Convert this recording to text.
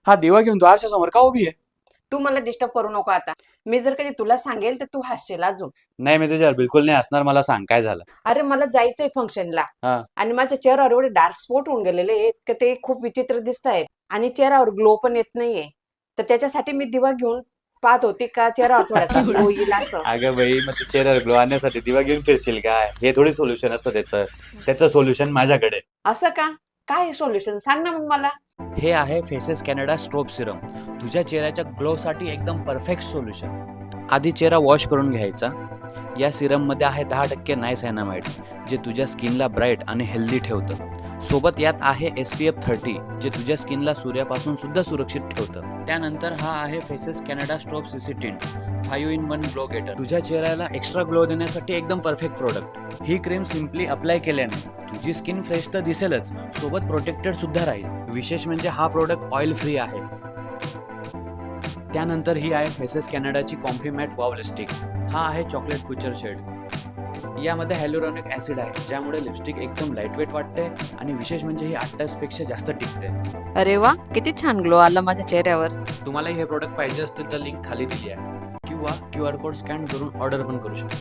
हा दिवा घेऊन तू आरशासमोर का उभी आहे? तू मला डिस्टर्ब करू नको आता. मी जर कधी तुला सांगेल तर तू हसशील अजून. नाही, मी तुझ्यावर बिलकुल नाही हसणार. मला सांग काय झालं? अरे मला जायचंय फंक्शनला हा. आणि माझ्या चेहऱ्यावर एवढे डार्क स्पॉट होऊन गेलेले आहेत की ते खूप विचित्र दिसत आहेत आणि चेहऱ्यावर ग्लो पण येत नाहीये. तर त्याच्यासाठी मी दिवा घेऊन पाहत होती का चेहऱ्यावर थोडासा ग्लो येईल असं. अगं बाई, मग तू चेहऱ्यावर ग्लो आणण्यासाठी दिवा घेऊन फिरशील काय? हे थोडी सोल्युशन असतं त्याचं. त्याचं सोल्युशन माझ्याकडे. असं का? काय सोल्युशन सांग ना मग मला. हे आहे फेसेस कॅनडा स्ट्रोब सिरम. तुझ्या चेहऱ्याच्या ग्लोसाठी एकदम परफेक्ट सोल्युशन. आधी चेहरा वॉश करून घ्यायचा. या सिरममध्ये आहे 10% नायसॅनामाइड, जे तुझ्या स्किनला ब्राईट आणि हेल्दी ठेवतं. सोबत यात आहे SPF 30, जे तुझ्या स्किनला सूर्यापासून सुद्धा सुरक्षित ठेवतं. त्यानंतर हा आहे Faces Canada strobe CC tint 5 in 1 glow getter. तुझ्या चेहऱ्याला एक्स्ट्रा ग्लो देण्यासाठी एकदम परफेक्ट प्रोडक्ट. ही क्रीम सिम्पली अप्लाय केल्याने तुझी स्किन फ्रेश तर दिसेलच, सोबत प्रोटेक्टेड सुद्धा राहील. विशेष म्हणजे हा प्रोडक्ट ऑइल फ्री आहे. त्यानंतर ही आहे फेसेस कॅनडाची कॉम्फी मॅट वाव लिपस्टिक. हा आहे चॉकलेट कुचर शेड. यामध्ये हायलोरॉनिक ऍसिड आहे, ज्यामुळे लिपस्टिक एकदम लाईटवेट वाटते आणि विशेष म्हणजे ही 8 तासपेक्षा जास्त टिकते. अरे वा, किती छान ग्लो आला माझ्या चेहऱ्यावर. तुम्हाला हे प्रोडक्ट पाहिजे असतील तर लिंक खाली दिली आहे, किंवा QR कोड स्कॅन करून ऑर्डर पण करू शकता.